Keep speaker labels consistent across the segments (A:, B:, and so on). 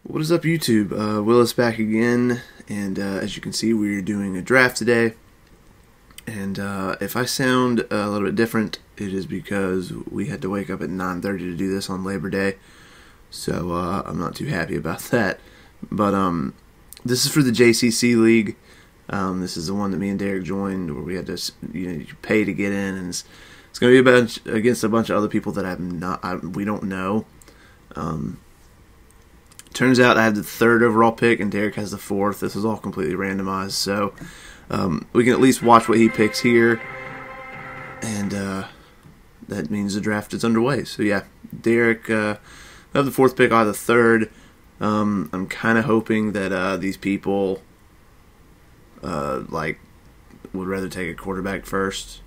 A: What is up, YouTube? Willis back again, and as you can see, we're doing a draft today. And if I sound a little bit different, it is because we had to wake up at 9:30 to do this on Labor Day, so I'm not too happy about that. But this is for the JCC League. This is the one that me and Derek joined, where we had to you pay to get in, and it's going to be against a bunch of other people that we don't know. Turns out I have the 3rd overall pick, and Derek has the 4th. This is all completely randomized, so we can at least watch what he picks here, and that means the draft is underway. So yeah, Derek, I have the 4th pick, I have the 3rd. I'm kind of hoping that these people would rather take a quarterback first,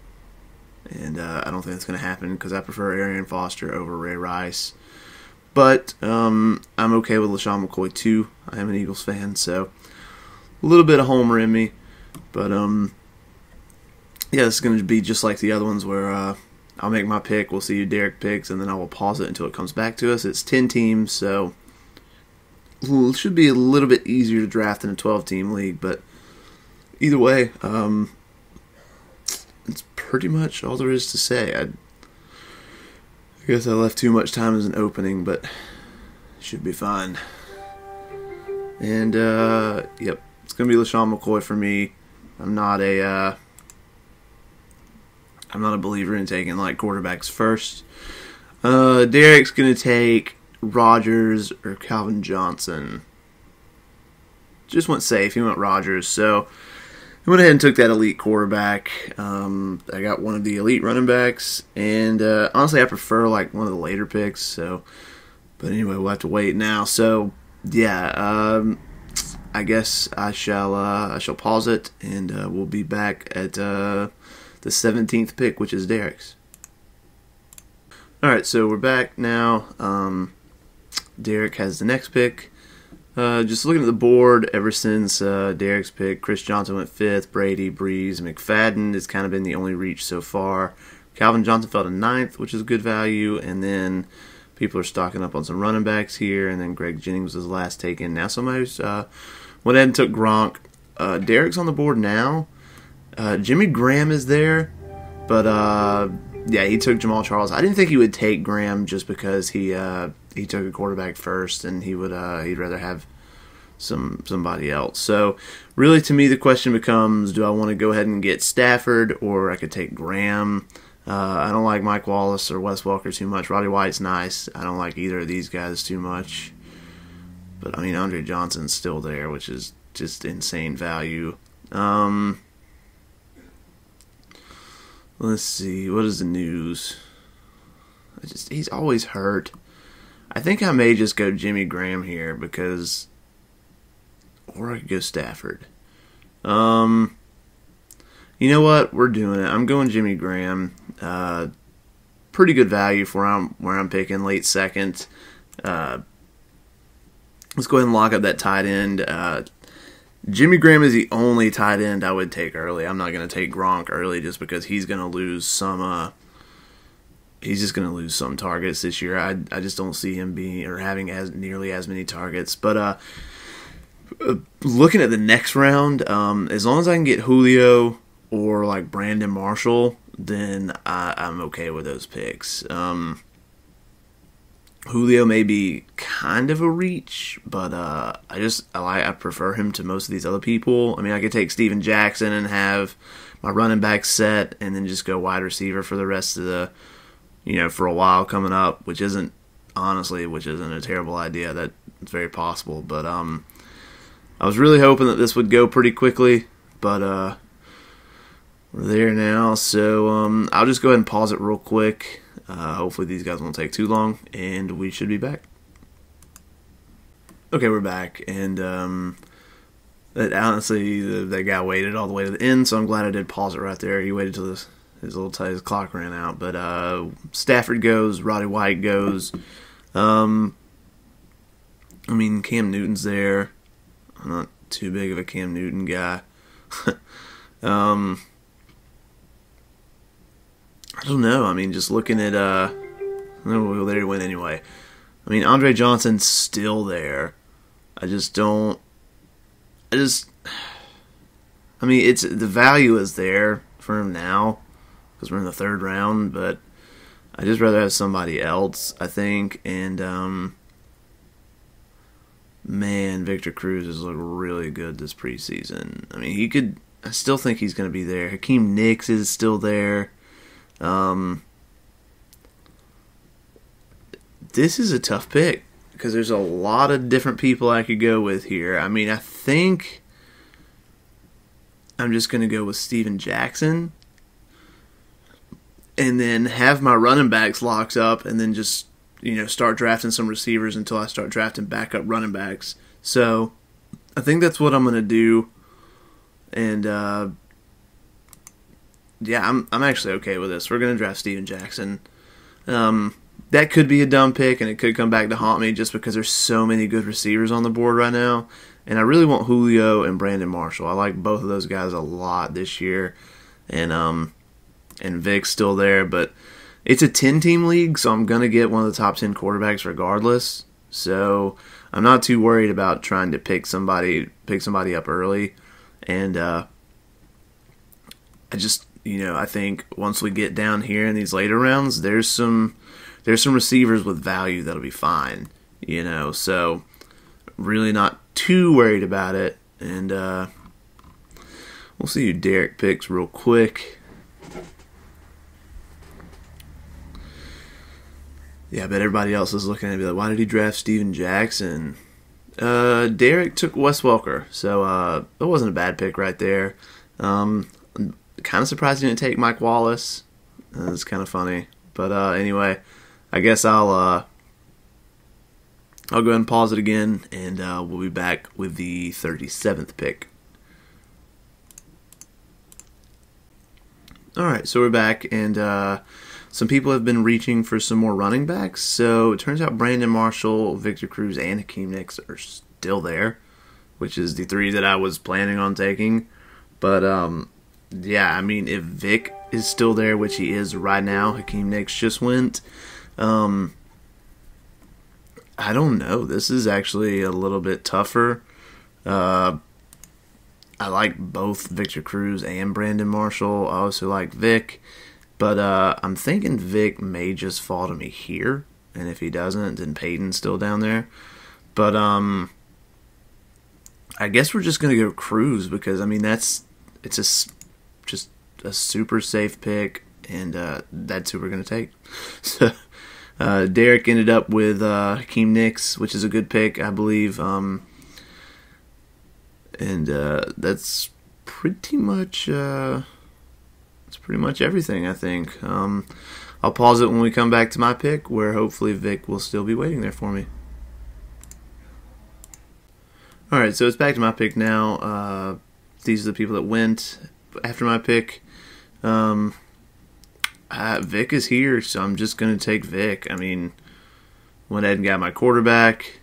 A: and I don't think that's going to happen because I prefer Arian Foster over Ray Rice. But I'm okay with LaShawn McCoy too. I am an Eagles fan, so a little bit of homer in me. But yeah, this is going to be just like the other ones where I'll make my pick, we'll see who Derek picks, and then I will pause it until it comes back to us. It's 10 teams, so it should be a little bit easier to draft in a 12-team league. But either way, it's pretty much all there is to say. I guess I left too much time as an opening, but it should be fine. And, yep, it's going to be LaShawn McCoy for me. I'm not a believer in taking, quarterbacks first. Derek's going to take Rodgers or Calvin Johnson. Just went safe. He went Rodgers, so I went ahead and took that elite quarterback. I got one of the elite running backs, and honestly, I prefer one of the later picks. So, but anyway, we'll have to wait now. So, yeah, I guess I shall pause it, and we'll be back at the 17th pick, which is Derek's. All right, so we're back now. Derek has the next pick. Just looking at the board, ever since Derek's pick, Chris Johnson went 5th, Brady, Breeze, McFadden has kind of been the only reach so far. Calvin Johnson fell to 9th, which is good value, and then people are stocking up on some running backs here, and then Greg Jennings was the last taken. Now somebody's went ahead and took Gronk. Derek's on the board now. Jimmy Graham is there, but yeah, he took Jamal Charles. I didn't think he would take Graham just because he took a quarterback first, and he'd rather have somebody else. So really, to me, the question becomes: do I want to go ahead and get Stafford, or I could take Graham? I don't like Mike Wallace or Wes Welker too much. Roddy White's nice. I don't like either of these guys too much. But I mean, Andre Johnson's still there, which is just insane value. Let's see, what is the news? He's always hurt. I think I may just go Jimmy Graham here or I could go Stafford. You know what? We're doing it. I'm going Jimmy Graham. Pretty good value for where I'm picking, late 2nd. Let's go ahead and lock up that tight end. Jimmy Graham is the only tight end I would take early. I'm not going to take Gronk early just because he's going to lose some. He's just going to lose some targets this year. I just don't see him having nearly as many targets. But looking at the next round, as long as I can get Julio or Brandon Marshall, then I'm okay with those picks. Julio may be kind of a reach, but I prefer him to most of these other people. I mean, I could take Steven Jackson and have my running back set, and then just go wide receiver for the rest of the, for a while coming up, which isn't a terrible idea. That's very possible. But I was really hoping that this would go pretty quickly, but we're there now. So I'll just go ahead and pause it real quick. Hopefully these guys won't take too long, and we should be back. Okay, we're back, and honestly, that guy waited all the way to the end, so I'm glad I did pause it right there. He waited till his clock ran out. But Stafford goes, Roddy White goes. I mean, Cam Newton's there. I'm not too big of a Cam Newton guy. I don't know. I mean, just looking at well, there he went anyway. I mean, Andre Johnson's still there. I just don't. I just. I mean, it's the value is there for him now because we're in the third round, but I just rather have somebody else, I think. And man, Victor Cruz has looked really good this preseason. I mean, he could. I still think he's going to be there. Hakeem Nicks is still there. This is a tough pick because there's a lot of different people I could go with here. I mean, I think I'm just going to go with Steven Jackson and then have my running backs locked up and then just, start drafting some receivers until I start drafting backup running backs. So I think that's what I'm going to do. And, yeah, I'm actually okay with this. We're going to draft Steven Jackson. That could be a dumb pick, and it could come back to haunt me just because there's so many good receivers on the board right now. And I really want Julio and Brandon Marshall. I like both of those guys a lot this year. And Vic's still there, but it's a 10-team league, so I'm going to get one of the top 10 quarterbacks regardless. So I'm not too worried about trying to pick somebody up early. And I just, I think once we get down here in these later rounds, there's some receivers with value that'll be fine, so really not too worried about it. And we'll see who Derek picks real quick. Yeah, I bet everybody else is looking at it and be like, why did he draft Steven Jackson? Derek took Wes Welker, so it wasn't a bad pick right there. Kind of surprised he didn't take Mike Wallace. It's kind of funny. But anyway, I guess I'll go ahead and pause it again, and we'll be back with the 37th pick. Alright, so we're back, and some people have been reaching for some more running backs. So it turns out Brandon Marshall, Victor Cruz, and Hakeem Nicks are still there, which is the three that I was planning on taking. But yeah, I mean, if Vic is still there, which he is right now, Hakeem Nicks just went. I don't know. This is actually a little bit tougher. I like both Victor Cruz and Brandon Marshall. I also like Vic. But I'm thinking Vic may just fall to me here. And if he doesn't, then Peyton's still down there. But I guess we're just going to go Cruz because, I mean, it's just a super safe pick. And that's who we're going to take. So Derek ended up with Hakeem Nicks, which is a good pick, I believe. And that's pretty much everything, I think. I'll pause it when we come back to my pick, where hopefully Vic will still be waiting there for me. Alright, so it's back to my pick now. These are the people that went after my pick. Vic is here, so I'm just going to take Vic. I mean, went ahead and got my quarterback.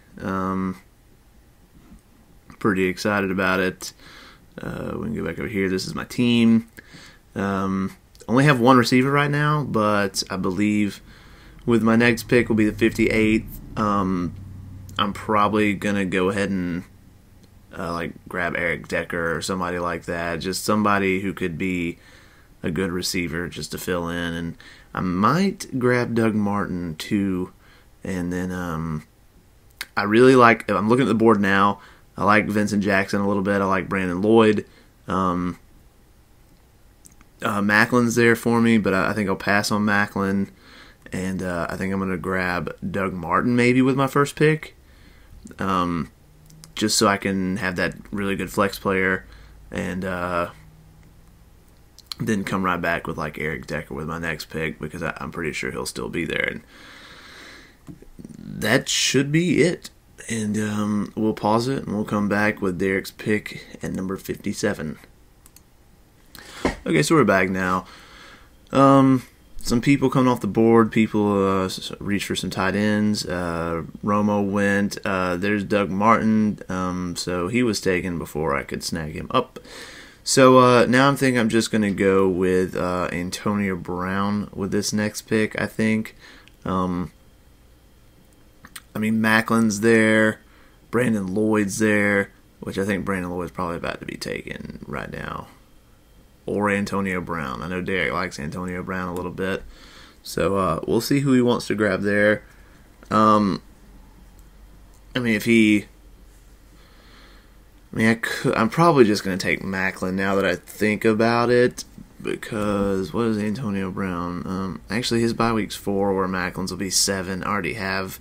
A: Pretty excited about it. We can go back over here. This is my team. Only have one receiver right now, but I believe with my next pick will be the 58th. I'm probably going to go ahead and grab Eric Decker or somebody like that. Just somebody who could be a good receiver just to fill in. And I might grab Doug Martin too. And then I really like, I'm looking at the board now, I like Vincent Jackson a little bit. I like Brandon Lloyd. Macklin's there for me, but I think I'll pass on Macklin. And I think I'm going to grab Doug Martin maybe with my first pick. Just so I can have that really good flex player. And then come right back with like Eric Decker with my next pick, because I'm pretty sure he'll still be there. And that should be it. And we'll pause it and we'll come back with Derek's pick at number 57. Okay, so we're back now. Some people coming off the board. People reached for some tight ends. Romo went. There's Doug Martin. So he was taken before I could snag him up. So now I'm thinking I'm just going to go with Antonio Brown with this next pick, I think. I mean, Macklin's there. Brandon Lloyd's there, which I think Brandon Lloyd's probably about to be taken right now. Or Antonio Brown. I know Derek likes Antonio Brown a little bit. So we'll see who he wants to grab there. I'm probably just going to take Macklin now that I think about it. Because, what is Antonio Brown? Actually, his bye week's 4, where Macklin's will be 7. I already have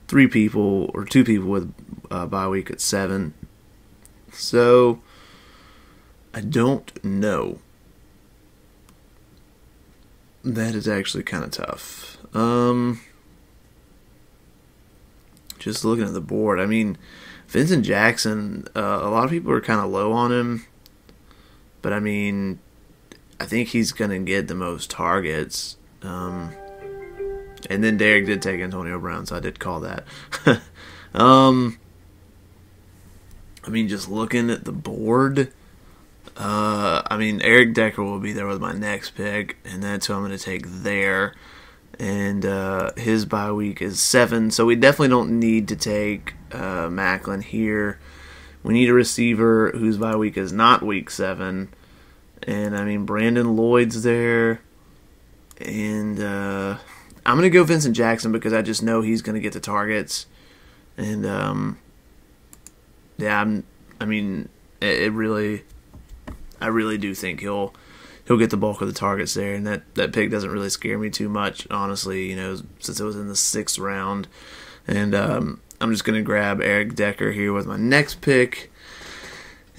A: 2 people with bye week at 7. So, I don't know. That is actually kind of tough. Just looking at the board, Vincent Jackson, a lot of people are kind of low on him. But, I think he's going to get the most targets. And then Derek did take Antonio Brown, so I did call that. Just looking at the board, Eric Decker will be there with my next pick, and that's who I'm going to take there. And his bye week is 7, so we definitely don't need to take Macklin here. We need a receiver whose bye week is not week 7. And, Brandon Lloyd's there. And I'm going to go Vincent Jackson because I just know he's going to get the targets. And, I really do think he'll get the bulk of the targets there. And that pick doesn't really scare me too much, honestly, since it was in the 6th round. And I'm just going to grab Eric Decker here with my next pick.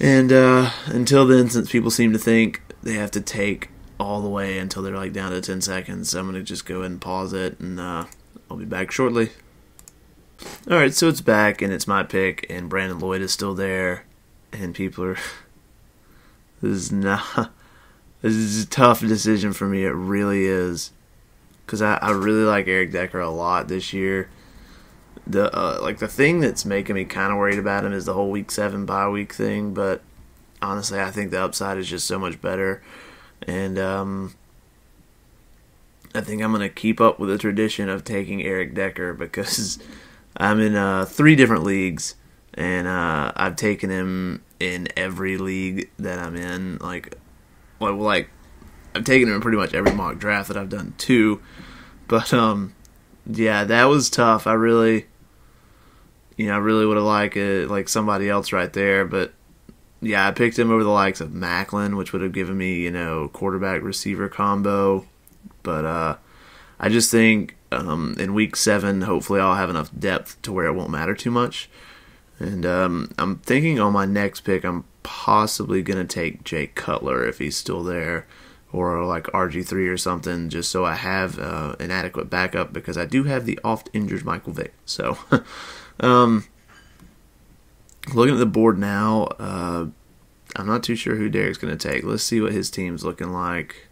A: And until then, since people seem to think they have to take all the way until they're down to 10 seconds, I'm going to just go ahead and pause it, and I'll be back shortly. Alright, so it's back, and it's my pick, and Brandon Lloyd is still there, and people are... This is a tough decision for me, it really is. Because I really like Eric Decker a lot this year. The thing that's making me kind of worried about him is the whole week 7 bye week thing, but honestly, I think the upside is just so much better, and I think I'm going to keep up with the tradition of taking Eric Decker because I'm in 3 different leagues, and I've taken him in every league that I'm in. I've taken him in pretty much every mock draft that I've done too, but yeah, that was tough. I really would have liked somebody else right there, but yeah, I picked him over the likes of Macklin, which would have given me, quarterback receiver combo. But I just think in week 7, hopefully I'll have enough depth to where it won't matter too much. And I'm thinking on my next pick, I'm possibly going to take Jay Cutler if he's still there, or RG3 or something, just so I have an adequate backup, because I do have the oft-injured Michael Vick. So... looking at the board now, I'm not too sure who Derek's going to take. Let's see what his team's looking like.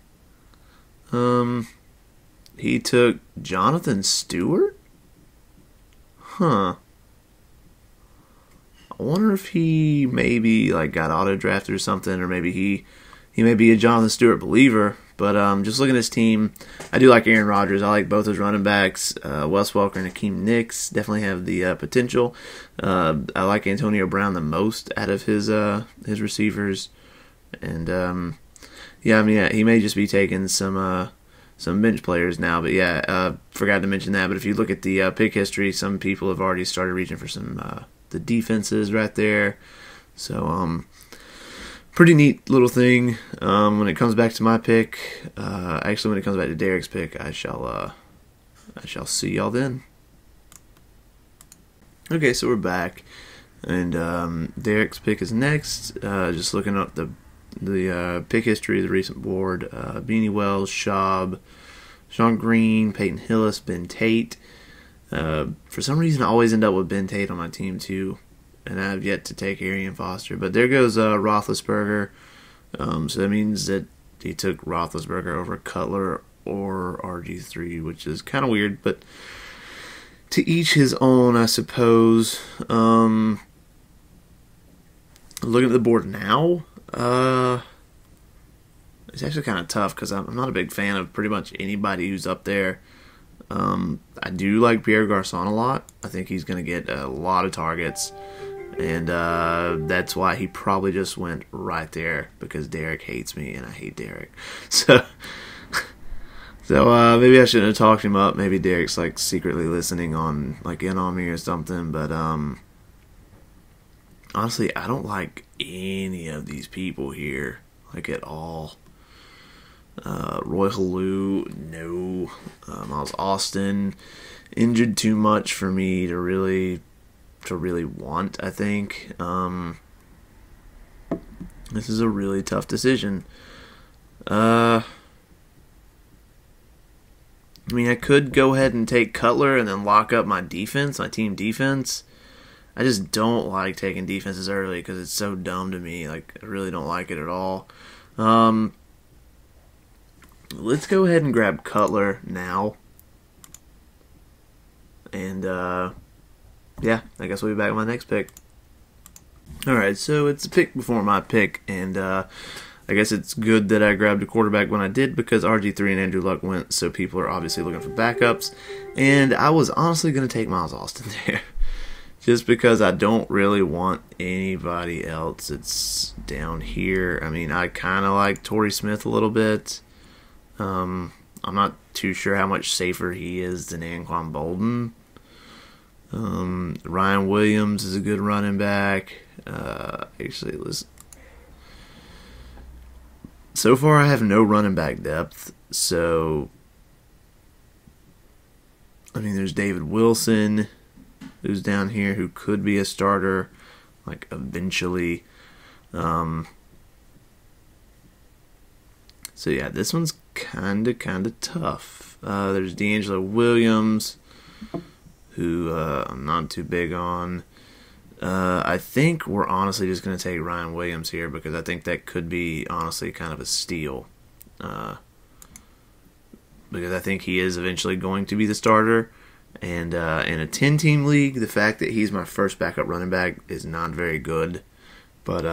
A: He took Jonathan Stewart? Huh. I wonder if he maybe got auto-drafted or something, or maybe he may be a Jonathan Stewart believer. But just looking at his team, I do like Aaron Rodgers. I like both his running backs. Wes Welker and Hakeem Nicks definitely have the potential. I like Antonio Brown the most out of his receivers. And he may just be taking some bench players now. But yeah, forgot to mention that. But if you look at the pick history, some people have already started reaching for some the defenses right there. So pretty neat little thing. When it comes back to my pick, actually when it comes back to Derek's pick, I shall see y'all then. Okay, so we're back, and Derek's pick is next. Just looking up the pick history of the recent board: Beanie Wells, Schaub, Sean Green, Peyton Hillis, Ben Tate. For some reason, I always end up with Ben Tate on my team too. And I have yet to take Arian Foster. But there goes Roethlisberger. So that means that he took Roethlisberger over Cutler or RG3, which is kind of weird. But to each his own, I suppose. Looking at the board now, it's actually kind of tough because I'm not a big fan of pretty much anybody who's up there. I do like Pierre Garçon a lot. I think he's going to get a lot of targets. And that's why he probably just went right there, because Derek hates me and I hate Derek. So maybe I shouldn't have talked him up. Maybe Derek's like secretly listening on, like, in on me or something. But honestly, I don't like any of these people here, like, at all. Roy Halou, no. Miles Austin, injured too much for me to really want, I think. This is a really tough decision. I mean, I could go ahead and take Cutler and then lock up my defense, my team defense. I just don't like taking defenses early because it's so dumb to me. Like, I really don't like it at all. Let's go ahead and grab Cutler now. And, yeah, I guess we'll be back with my next pick. Alright, so it's a pick before my pick, and I guess it's good that I grabbed a quarterback when I did, because RG3 and Andrew Luck went, so people are obviously looking for backups. And I was honestly going to take Miles Austin there, just because I don't really want anybody else that's down here. I mean, I kind of like Torrey Smith a little bit. I'm not too sure how much safer he is than Anquan Bolden. Ryan Williams is a good running back. So far I have no running back depth. So, I mean, there's David Wilson, who's down here, who could be a starter, like, eventually. So yeah, this one's kind of tough. There's D'Angelo Williams, who I'm not too big on. I think we're honestly just going to take Ryan Williams here, because I think that could be honestly kind of a steal. Because I think he is eventually going to be the starter. And in a 10-team league, the fact that he's my first backup running back is not very good. But,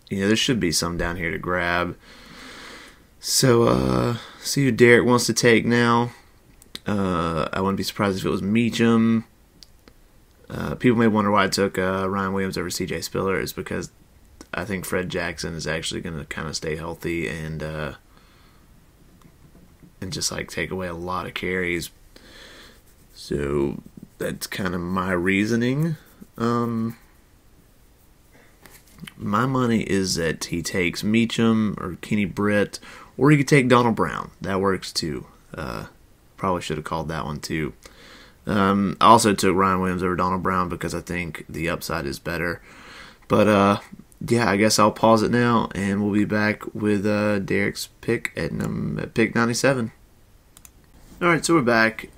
A: there should be some down here to grab. So, see who Derek wants to take now. I wouldn't be surprised if it was Meacham. People may wonder why I took Ryan Williams over CJ Spiller. Is because I think Fred Jackson is actually going to kind of stay healthy and just, like, take away a lot of carries. So that's kind of my reasoning. My money is that he takes Meacham or Kenny Britt, or he could take Donald Brown. That works too. Probably should have called that one too. I also took Ryan Williams over Donald Brown because I think the upside is better. But yeah, I guess I'll pause it now, and we'll be back with Derek's pick at pick 97. All right, so we're back.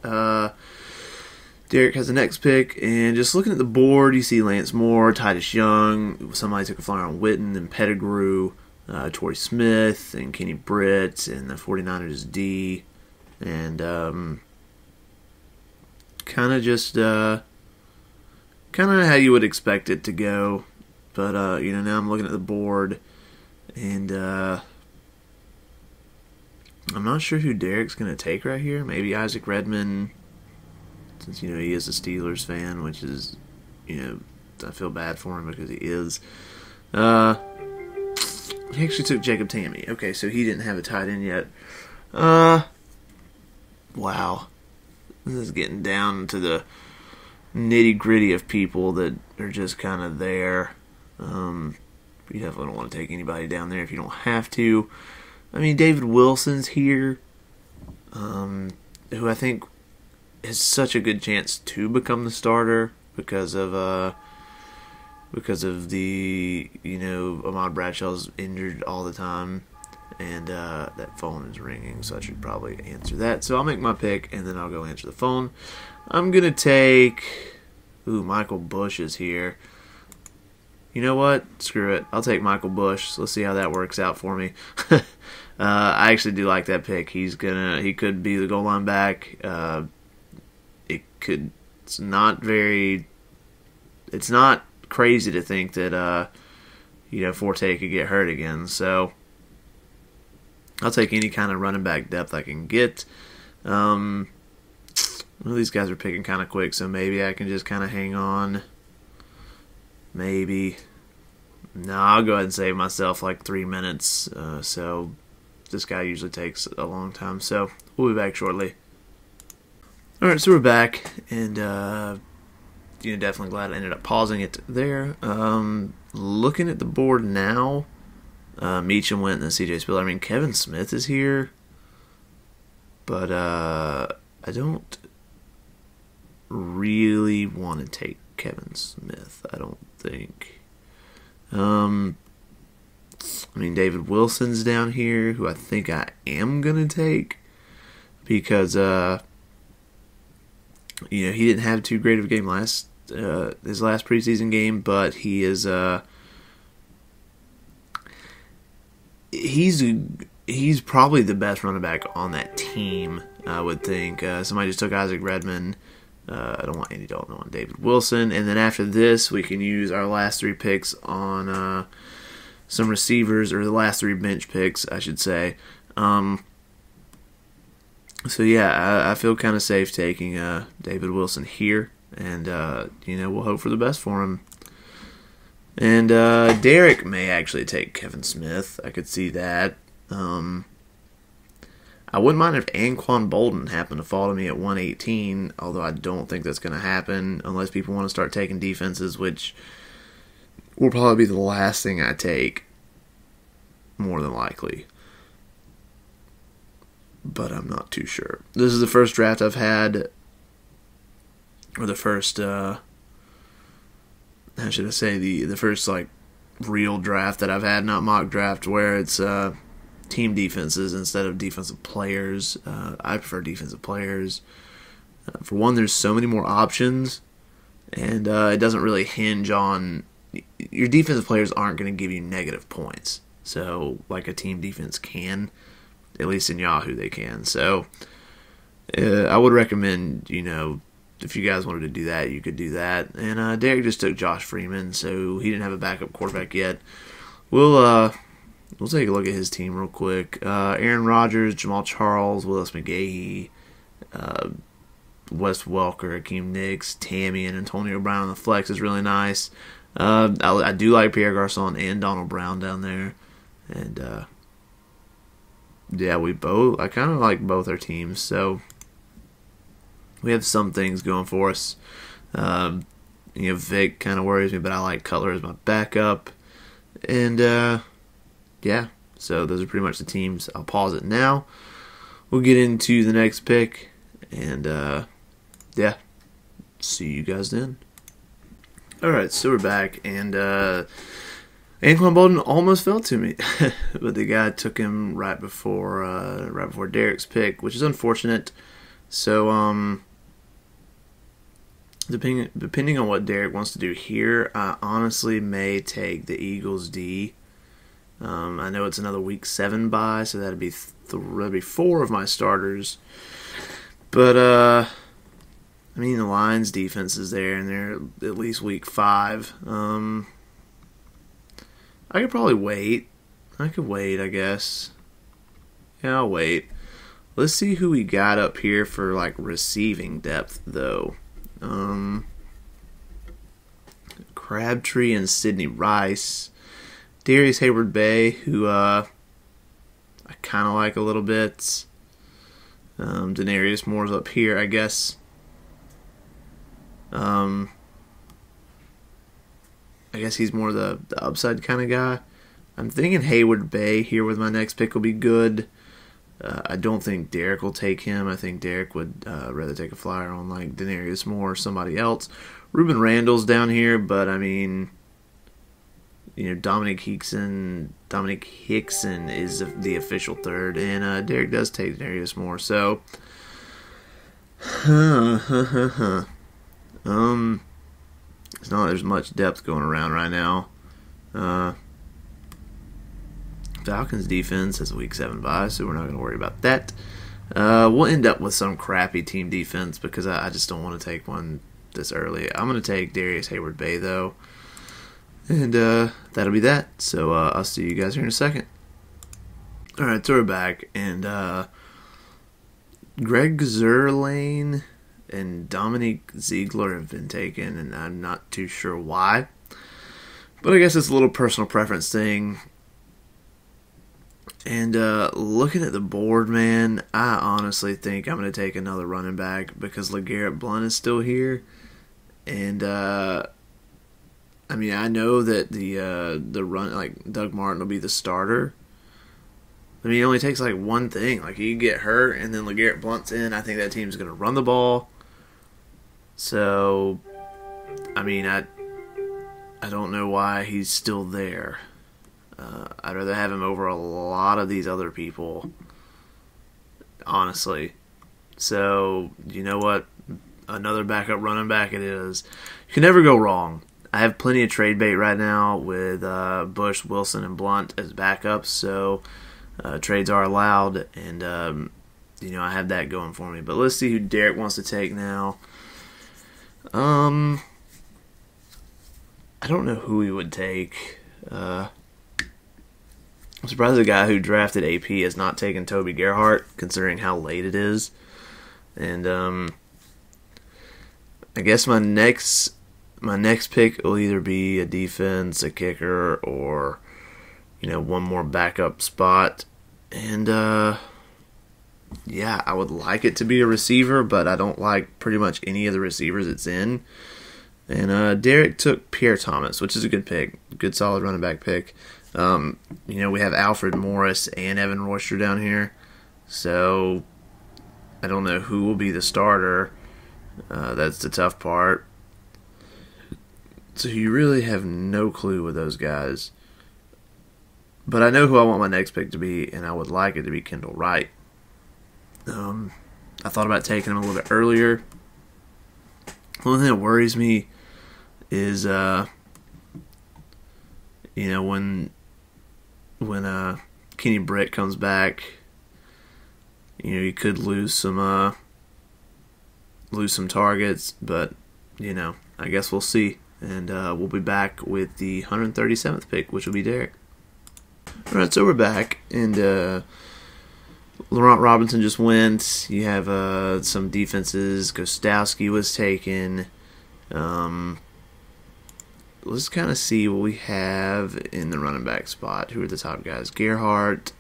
A: Derek has the next pick, and just looking at the board, you see Lance Moore, Titus Young, somebody took a flyer on Witten and Pettigrew, Torrey Smith, and Kenny Britt, and the 49ers D, and kind of just, kind of how you would expect it to go, but, now I'm looking at the board, and, I'm not sure who Derek's going to take right here. Maybe Isaac Redman, since, he is a Steelers fan, which is, I feel bad for him because he is. He actually took Jacob Tamme. Okay, so he didn't have a tight end yet. Wow. This is getting down to the nitty-gritty of people that are just kind of there. You definitely don't want to take anybody down there if you don't have to. I mean, David Wilson's here, who I think has such a good chance to become the starter because of the Ahmad Bradshaw's injured all the time, and that phone is ringing, so I should probably answer that. So I'll make my pick and then I'll go answer the phone. I'm gonna take Michael Bush is here. You know what? Screw it. I'll take Michael Bush. Let's see how that works out for me. I actually do like that pick. He could be the goal line back. It's not crazy to think that, Forte could get hurt again. So I'll take any kind of running back depth I can get. Well, these guys are picking kind of quick, so maybe I can just kind of hang on. Maybe. No, I'll go ahead and save myself like 3 minutes. So this guy usually takes a long time. So we'll be back shortly. Alright, so we're back. And definitely glad I ended up pausing it there. Looking at the board now, Meacham went and then CJ Spiller. I mean, Kevin Smith is here. But I don't really want to take Kevin Smith, I don't think. I mean, David Wilson's down here, who I think I am going to take. Because, he didn't have too great of a game his last preseason game, but he is, he's probably the best running back on that team, I would think. Somebody just took Isaac Redman. I don't want Andy Dalton, I want David Wilson. And then after this, we can use our last 3 picks on some receivers, or the last 3 bench picks, I should say. So yeah, I feel kind of safe taking David Wilson here, and we'll hope for the best for him. And Derek may actually take Kevin Smith. I could see that. I wouldn't mind if Anquan Bolden happened to fall to me at 118, although I don't think that's going to happen unless people want to start taking defenses, which will probably be the last thing I take, more than likely. But I'm not too sure. This is the first draft I've had, or the first, how should I say, the first, real draft that I've had, not mock draft, where it's team defenses instead of defensive players. I prefer defensive players. For one, there's so many more options, and it doesn't really hinge on... Your defensive players aren't going to give you negative points. So, like a team defense can, at least in Yahoo they can. So, I would recommend, if you guys wanted to do that, you could do that. And Derek just took Josh Freeman, so he didn't have a backup quarterback yet. We'll take a look at his team real quick. Aaron Rodgers, Jamal Charles, Willis McGahee, Wes Welker, Akeem Nicks, Tammy, and Antonio Brown on the flex is really nice. I do like Pierre Garçon and Donald Brown down there. And, I kind of like both our teams, so we have some things going for us. Vic kind of worries me, but I like Cutler as my backup. And, so those are pretty much the teams. I'll pause it now. We'll get into the next pick, and, see you guys then. Alright, so we're back, and, Anquan Bolden almost fell to me, but the guy took him right before Derek's pick, which is unfortunate. So, depending on what Derek wants to do here, I honestly may take the Eagles D. I know it's another week 7 bye, so that'd be 4 of my starters. But the Lions defense is there, and they're at least week 5. I could probably wait. I guess. Yeah, I'll wait. Let's see who we got up here for, receiving depth, though. Crabtree and Sidney Rice. Darius Hayward-Bay, who, I kind of like a little bit. Denarius Moore's up here, I guess. I guess he's more the upside kind of guy. I'm thinking Hayward-Bay here with my next pick will be good. I don't think Derek will take him. I think Derek would rather take a flyer on Denarius Moore or somebody else. Ruben Randall's down here, but Dominic Hickson is the official third, and Derek does take Denarius Moore. So, it's not like there's much depth going around right now. Falcons defense has a week 7 bye, so we're not going to worry about that. We'll end up with some crappy team defense because I just don't want to take one this early. I'm going to take Darius Hayward-Bay, though. And that'll be that. So I'll see you guys here in a second. Alright, so we're back. And Greg Zerlane and Dominique Ziegler have been taken, and I'm not too sure why. But I guess it's a little personal preference thing. And looking at the board, man, I honestly think I'm going to take another running back because LeGarrette Blount is still here. And, I mean, I know that the run, like, Doug Martin will be the starter. I mean, it only takes, like, one thing. Like, you get hurt, and then LeGarrette Blount's in. I think that team's going to run the ball. So, I mean, I don't know why he's still there. I'd rather have him over a lot of these other people, honestly. So, you know what? Another backup running back it is. You can never go wrong. I have plenty of trade bait right now with Bush, Wilson, and Blount as backups, so trades are allowed, and I have that going for me. But let's see who Derek wants to take now. I don't know who he would take. I'm surprised the guy who drafted AP has not taken Toby Gerhart, considering how late it is. And I guess my next pick will either be a defense, a kicker, or one more backup spot. And yeah, I would like it to be a receiver, but I don't like pretty much any of the receivers it's in. And Derek took Pierre Thomas, which is a good pick, good solid running back pick. We have Alfred Morris and Evan Royster down here, so I don't know who will be the starter. That's the tough part. So you really have no clue with those guys. But I know who I want my next pick to be, and I would like it to be Kendall Wright. I thought about taking him a little bit earlier. The only thing that worries me is, when Kenny Britt comes back, you could lose some targets, but I guess we'll see. And we'll be back with the 137th pick, which will be Derek. All right, so we're back, and Laurent Robinson just went. You have some defenses. Gostowski was taken. Let's kind of see what we have in the running back spot. Who are the top guys? Gerhart.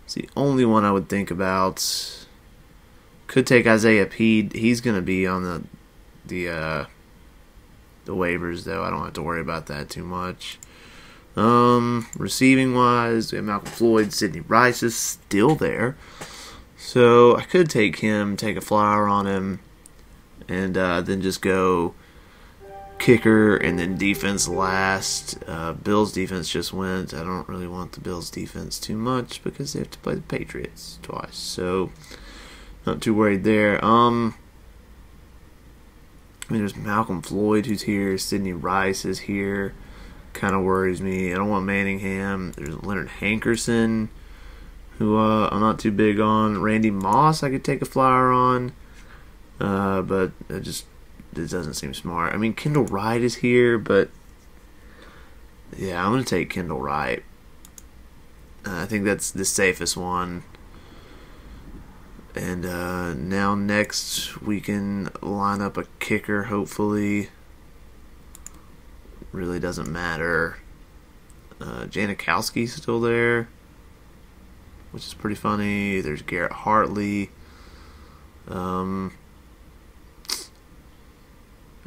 A: It's the only one I would think about. Could take Isaiah Peed. He's going to be on the waivers, though. I don't have to worry about that too much. Receiving wise, we have Malcolm Floyd. Sidney Rice is still there, so I could take him, take a flyer on him, and then just go kicker and then defense last. Bills defense just went. I don't really want the Bills defense too much because they have to play the Patriots twice, so not too worried there. There's Malcolm Floyd who's here. Sidney Rice is here. Kind of worries me. I don't want Manningham. There's Leonard Hankerson, who I'm not too big on. Randy Moss I could take a flyer on, but it doesn't seem smart. I mean, Kendall Wright is here, but yeah, I'm going to take Kendall Wright. I think that's the safest one. And now next we can line up a kicker, hopefully. Really doesn't matter. Janikowski's still there, which is pretty funny. There's Garrett Hartley. I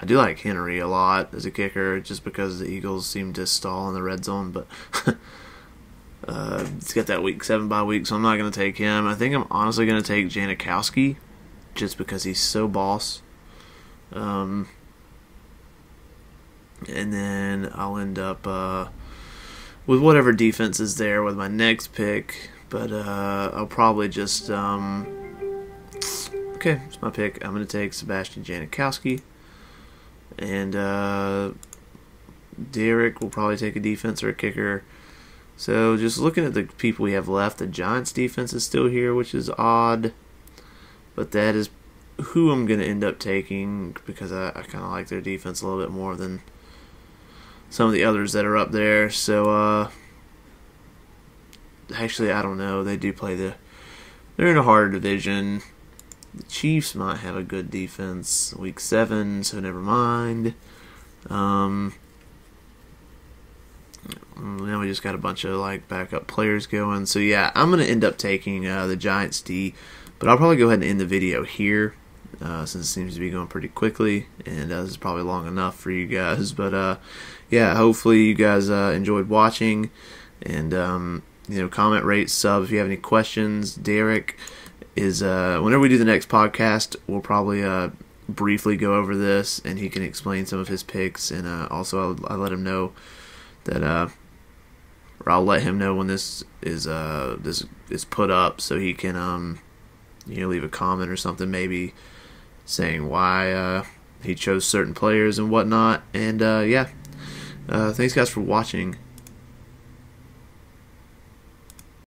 A: do like Henry a lot as a kicker, just because the Eagles seem to stall in the red zone, but he's got that week 7 bye week, so I'm not going to take him. I think I'm honestly going to take Janikowski, just because he's so boss. And then I'll end up with whatever defense is there with my next pick. But I'll probably just... okay, it's my pick. I'm going to take Sebastian Janikowski. And Derek will probably take a defense or a kicker. So just looking at the people we have left, the Giants defense is still here, which is odd. But that is who I'm going to end up taking, because I kind of like their defense a little bit more than some of the others that are up there. So, actually, I don't know. They do play they're in a harder division. The Chiefs might have a good defense week 7, so never mind. Now we just got a bunch of like backup players going. So yeah, I'm gonna end up taking the Giants D, but I'll probably go ahead and end the video here since it seems to be going pretty quickly, and this is probably long enough for you guys. But yeah, hopefully you guys enjoyed watching, and comment, rate, sub if you have any questions. Derek is whenever we do the next podcast, we'll probably briefly go over this, and he can explain some of his picks, and also I'll let him know that or I'll let him know when this is put up, so he can leave a comment or something, maybe saying why he chose certain players and whatnot. And yeah, thanks guys for watching,